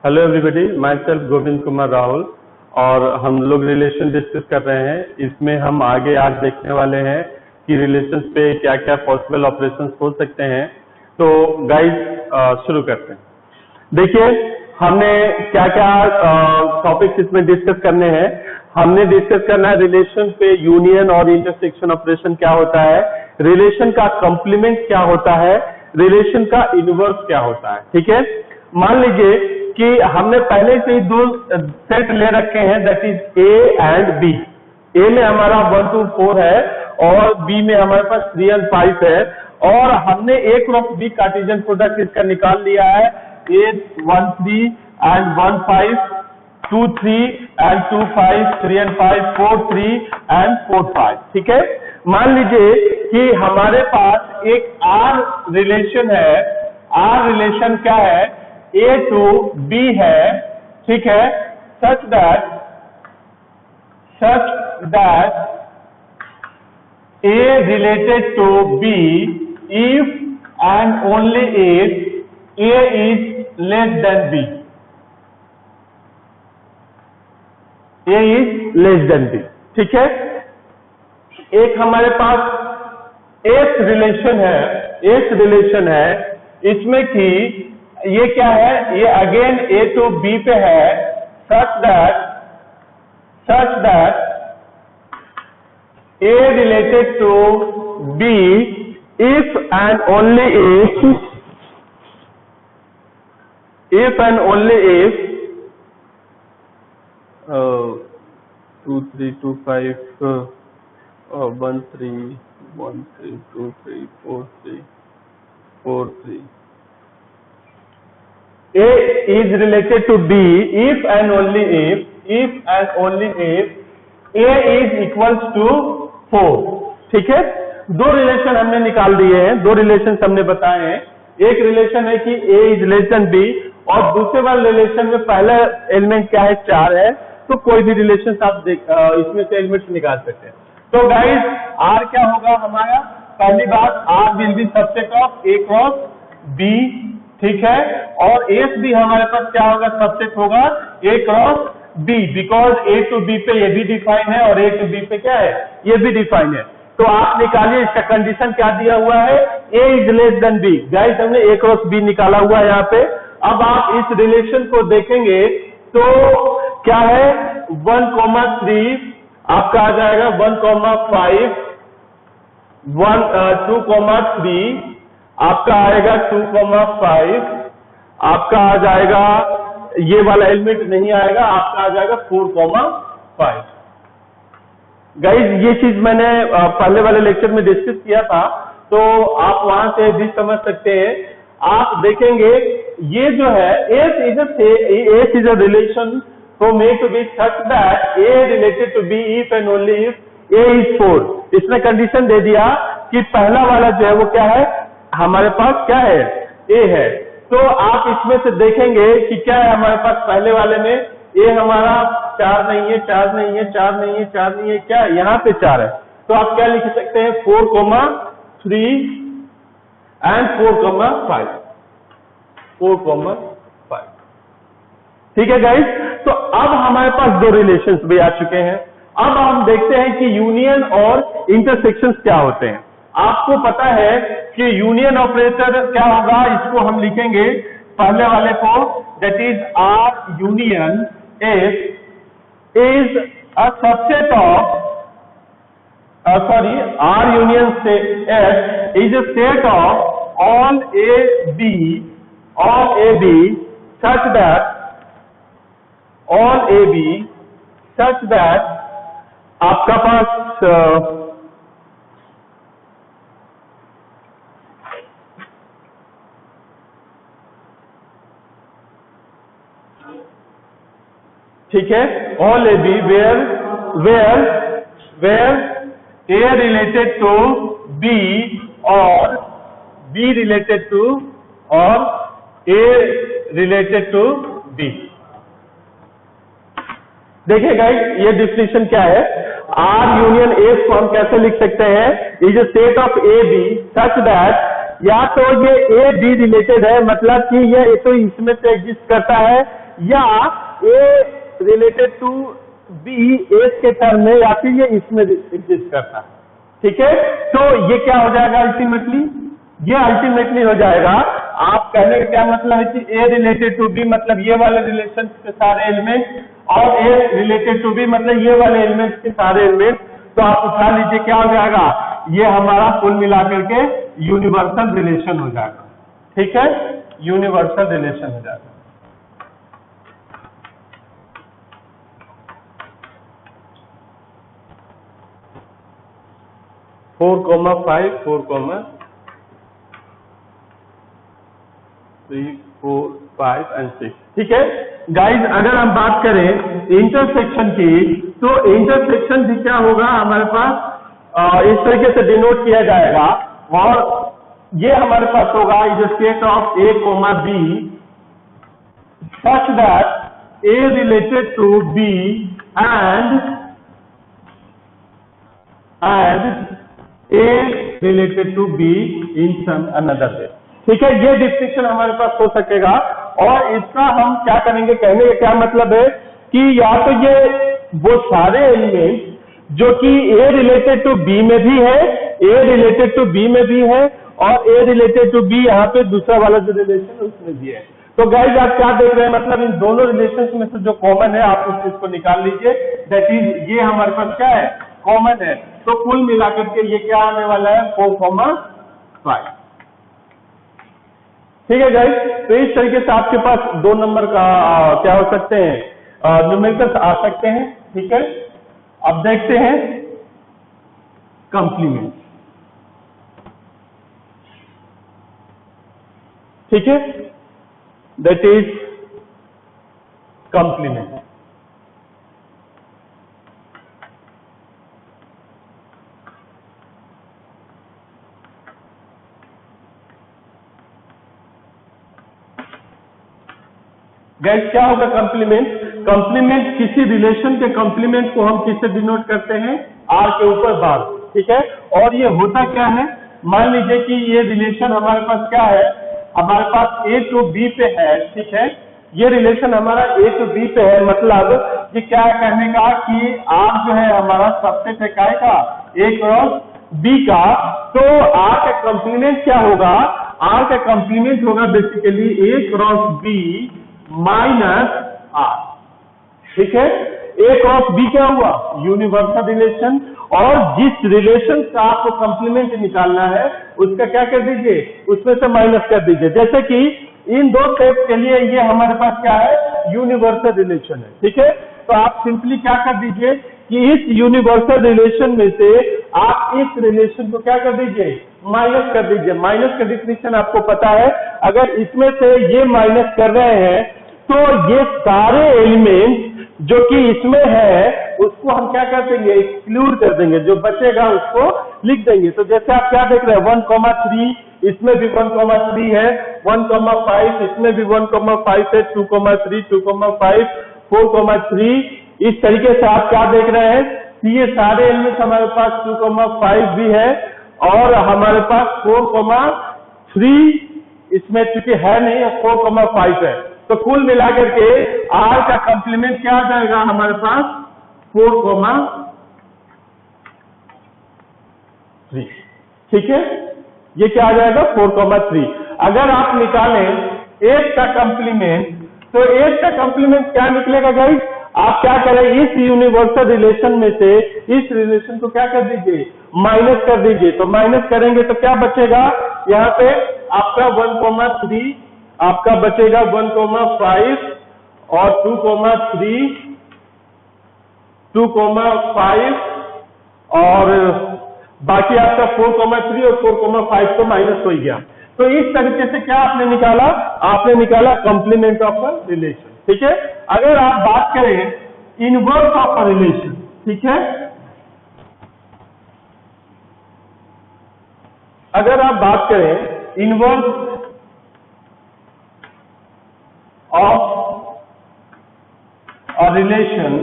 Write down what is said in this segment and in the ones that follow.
Hello everybody, my self Govind Kumar Rahul और हम लोग रिलेशन डिस्कस कर रहे हैं। इसमें हम आगे आज देखने वाले हैं कि रिलेशंस पे क्या क्या पॉसिबल ऑपरेशंस हो सकते हैं। तो गाइस शुरू करते हैं। देखिए हमने क्या क्या टॉपिक्स इसमें डिस्कस करने हैं। हमने डिस्कस करना है रिलेशन पे यूनियन और इंटरसेक्शन ऑपरेशन क्या होता है, रिलेशन का कॉम्प्लीमेंट क्या होता है, रिलेशन का इनवर्स क्या होता है। ठीक है, मान लीजिए कि हमने पहले से ही दो सेट ले रखे हैं, that is A and B. A में हमारा 1 to 4 है और बी में हमारे पास 3 and 5 है और हमने A cross B Cartesian product इसका निकाल लिया है। 8 1 3 and 1 5, 2 3 and 2 5, 3 and 5, 4 3 and 4 5। ठीक है, मान लीजिए कि हमारे पास एक आर रिलेशन है। आर रिलेशन क्या है, A to B है। ठीक है, such that A related to B if and only if A is less than B। A is less than B। ठीक है, एक हमारे पास एस रिलेशन है, इसमें कि ये क्या है, ये अगेन ए टू बी पे है, such that A related to B if and only if 2 3 2 5 1 3 1 3 2 3 4 3 4 3 A is related to B if and only if A is equals to 4। ठीक है, दो रिलेशन हमने निकाल दिए हैं, दो रिलेशन हमने बताए हैं। एक रिलेशन है कि A is less than B और दूसरे वाले रिलेशन में पहला एलिमेंट क्या है, 4 है। तो कोई भी रिलेशन आप इसमें से एलिमेंट निकाल सकते हैं। तो गाइस R क्या होगा हमारा, पहली बात R will be subset of A cross B। ठीक है, और एस भी हमारे पास क्या होगा, सबसेट होगा A cross B, because A to B पे ये भी डिफाइन है और ए टू बी पे क्या है, ये भी डिफाइन है। तो आप निकालिए, इसका कंडीशन क्या दिया हुआ है, A is less than B. Guys हमने ए क्रॉस बी निकाला हुआ है यहाँ पे। अब आप इस रिलेशन को देखेंगे तो क्या है, 1,3 आपका आ जाएगा 1,5 2,3 आपका आएगा 2,5 आपका आ जाएगा, ये वाला एलिमेंट नहीं आएगा, आपका आ जाएगा 4,5। गाइज ये चीज मैंने पहले वाले लेक्चर में डिस्कस किया था, तो आप वहां से भी समझ सकते हैं। आप देखेंगे ये जो है S is a relation from A to B such that A related to B if and only if A is 4। इसने कंडीशन दे दिया कि पहला वाला जो है वो क्या है, हमारे पास क्या है, ए है। तो आप इसमें से देखेंगे कि क्या है हमारे पास पहले वाले में, ए हमारा 4 नहीं है, 4 नहीं है, 4 नहीं है, 4 नहीं है, क्या है यहाँ पे 4 है। तो आप क्या लिख सकते हैं, 4,3 एंड 4,5 4,5। ठीक है गाइस, तो अब हमारे पास दो रिलेशंस भी आ चुके हैं। अब हम देखते हैं कि यूनियन और इंटरसेक्शंस क्या होते हैं। आपको पता है कि यूनियन ऑपरेटर क्या होगा, इसको हम लिखेंगे पहले वाले को, that is R union is a subset of R union से S is a set of all a B such that आपका पास ठीक है, all a b where a related to b और बी रिलेटेड टू और a related to b. देखिए guys ये definition क्या है, आर यूनियन एस को हम कैसे लिख सकते हैं, is a set of A B such that या तो ये ए बी रिलेटेड है, मतलब कि ये तो इसमें से एग्जिस्ट करता है या ए रिलेटेड टू बी एस के टर्म में या फिर ये इसमें एग्जिस्ट करता है। ठीक है, तो ये क्या हो जाएगा अल्टीमेटली, ये अल्टीमेटली हो जाएगा, आप कहने का क्या मतलब है कि ए रिलेटेड टू बी मतलब ये वाले रिलेशन के सारे एलिमेंट और ए रिलेटेड टू बी मतलब ये वाले एलिमेंट्स के सारे एलिमेंट। तो आप उठा लीजिए क्या हो जाएगा, ये हमारा कुल मिलाकर के यूनिवर्सल रिलेशन हो जाएगा। ठीक है, यूनिवर्सल रिलेशन हो जाएगा। 4,5 4,3 4 5 एंड 6। ठीक है गाइज, अगर हम बात करें इंटरसेक्शन की, तो इंटरसेक्शन भी क्या होगा हमारे पास इस तरीके से डिनोट किया जाएगा, और ये हमारे पास होगा is set of A comma B such that A related to B and A related to B in some another way. ठीक है, ये डिस्क्रिप्शन हमारे पास हो सकेगा, और इसका हम क्या करेंगे, कहने का क्या मतलब है कि या तो ये वो सारे एलिमेंट जो कि ए रिलेटेड टू बी में भी है, ए रिलेटेड टू बी में भी है, और ए रिलेटेड टू बी यहाँ पे दूसरा वाला जो रिलेशन है उसमें भी है। तो गाइज आप क्या देख रहे हैं, मतलब इन दोनों रिलेशन में से जो कॉमन है आप उस चीज को निकाल लीजिए, दैट इज ये हमारे पास क्या है, कॉमन है। तो कुल मिलाकर के ये क्या आने वाला है 4,5। ठीक है गाइज, तो इस तरीके से आपके पास 2 नंबर का क्या हो सकते हैं, न्यूमेरिकल्स आ सकते हैं। ठीक है, अब देखते हैं कंप्लीमेंट। ठीक है, दैट इज कंप्लीमेंट। गाइस क्या होगा कंप्लीमेंट, कंप्लीमेंट किसी रिलेशन के कंप्लीमेंट को हम किससे डिनोट करते हैं, आर के ऊपर बार। ठीक है, और ये होता क्या है, मान लीजिए कि ये रिलेशन हमारे पास क्या है, हमारे पास ए टू बी पे है। ठीक है, ये रिलेशन हमारा ए टू बी पे है, मतलब ये क्या कहने का कि आर जो है हमारा सबसेट है काय का, ए क्रॉस बी का। तो आर का कंप्लीमेंट क्या होगा, आर का कंप्लीमेंट होगा basically A cross B minus R. ठीक है, ए क्रॉस बी क्या हुआ, यूनिवर्सल रिलेशन, और जिस रिलेशन का आपको कंप्लीमेंट निकालना है उसका क्या कर दीजिए, उसमें से माइनस कर दीजिए। जैसे कि इन 2 सेट के लिए ये हमारे पास क्या है, यूनिवर्सल रिलेशन है। ठीक है, तो आप सिंपली क्या कर दीजिए कि इस यूनिवर्सल रिलेशन में से आप इस रिलेशन को क्या कर दीजिए, माइनस कर दीजिए। माइनस का डिफिनेशन आपको पता है, अगर इसमें से ये माइनस कर रहे हैं तो ये सारे एलिमेंट जो कि इसमें है उसको हम क्या कर देंगे, एक्सक्लूड कर देंगे, जो बचेगा उसको लिख देंगे। तो जैसे आप क्या देख रहे हैं 1,3, इसमें भी 1,3 है, 1,5 इसमें भी 1,5 है, 2,3 2,5 4,3। इस तरीके से आप क्या देख रहे हैं कि ये सारे एलिमेंट हमारे पास 2,5 भी है, और हमारे पास 4,3 इसमें चूंकि है नहीं, 4,5 है। तो कुल मिलाकर के आर का कंप्लीमेंट क्या आ जाएगा हमारे पास 4,3। ठीक है, ये क्या आ जाएगा 4,3। अगर आप निकालें 8 का कंप्लीमेंट, तो 8 का कंप्लीमेंट क्या निकलेगा गाइस, आप क्या करें, इस यूनिवर्सल रिलेशन में से इस रिलेशन को क्या कर दीजिए, माइनस कर दीजिए। तो माइनस करेंगे तो क्या बचेगा, यहाँ पे आपका 1,3 आपका बचेगा 1,5 और 2,3 2,5 और बाकी आपका 4,3 और 4,5 तो माइनस हो गया। तो इस तरीके से क्या आपने निकाला, आपने निकाला कंप्लीमेंट ऑफ अ रिलेशन। ठीक है, अगर आप बात करें इनवर्स ऑफ अ रिलेशन, ठीक है, अगर आप बात करें इनवर्स ऑफ अ रिलेशन,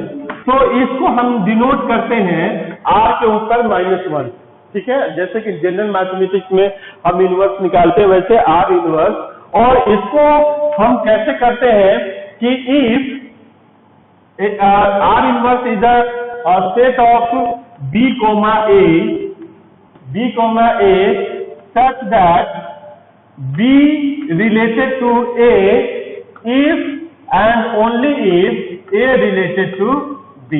तो इसको हम डिनोट करते हैं आर के ऊपर -1। ठीक है, जैसे कि जनरल मैथमेटिक्स में हम इनवर्स निकालते हैं वैसे आर इनवर्स, और इसको हम कैसे करते हैं कि if R inverse is a set of B comma A such that B related to A if and only if A related to B।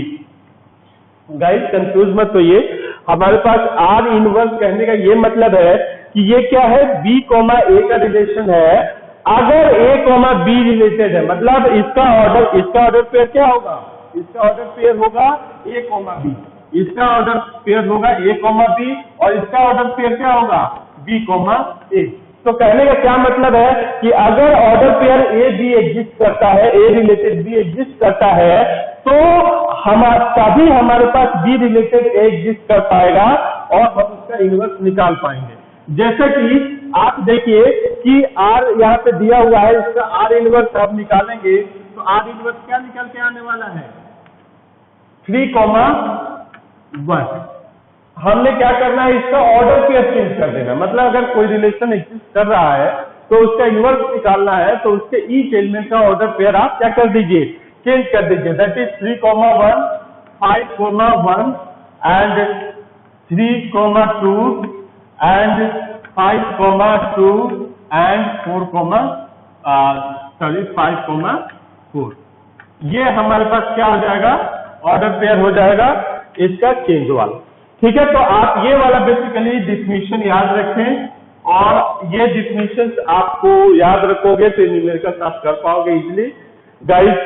Guys confuse मत होइए, हमारे पास R इनवर्स कहने का ये मतलब है कि ये क्या है, B कोमा A का रिलेशन है। अगर A कोमा B रिलेटेड है, मतलब इसका ऑर्डर पेयर क्या होगा, इसका ऑर्डर पेयर होगा A कोमा B, इसका ऑर्डर पेयर होगा A कोमा B, और इसका ऑर्डर पेयर क्या होगा B कोमा A। तो कहने का क्या मतलब है कि अगर order pair A B exist करता है, A रिलेटेड B एग्जिस्ट करता है, तो तभी हमारे पास B रिलेटेड A एग्जिस्ट कर पाएगा और हम उसका इनवर्स निकाल पाएंगे। जैसे कि आप देखिए कि R यहाँ पे दिया हुआ है, इसका R इनवर्स आप निकालेंगे तो R इनवर्स क्या निकल के आने वाला है, 3,1। हमने क्या करना है, इसका ऑर्डर पेयर चेंज कर देना। मतलब अगर कोई रिलेशन एग्जिस्ट कर रहा है तो उसका इनवर्स निकालना है, तो उसके ईच एलिमेंट का ऑर्डर पेयर आप क्या कर दीजिए, चेंज कर दीजिए। That is 3,1, 5,1 and 3,2 and 5,2 and 5,4। ये हमारे पास क्या हो जाएगा, ऑर्डर पेयर हो जाएगा इसका चेंज वाला। ठीक है, तो आप ये वाला बेसिकली डिफिनीशन याद रखें, और ये डिफिनीशन आपको याद रखोगे तो न्यूमेरिकल्स आप कर पाओगे इजीली। गाइस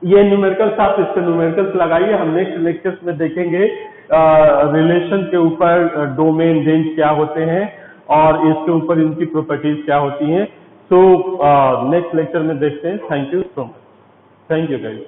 ये न्यूमेरिकल्स आप इसके न्यूमेरिकल्स लगाइए, हम नेक्स्ट लेक्चर्स में देखेंगे रिलेशन के ऊपर डोमेन रेंज क्या होते हैं और इसके ऊपर इनकी प्रॉपर्टीज क्या होती हैं। सो नेक्स्ट लेक्चर में देखते हैं। Thank you so much. Thank you guys.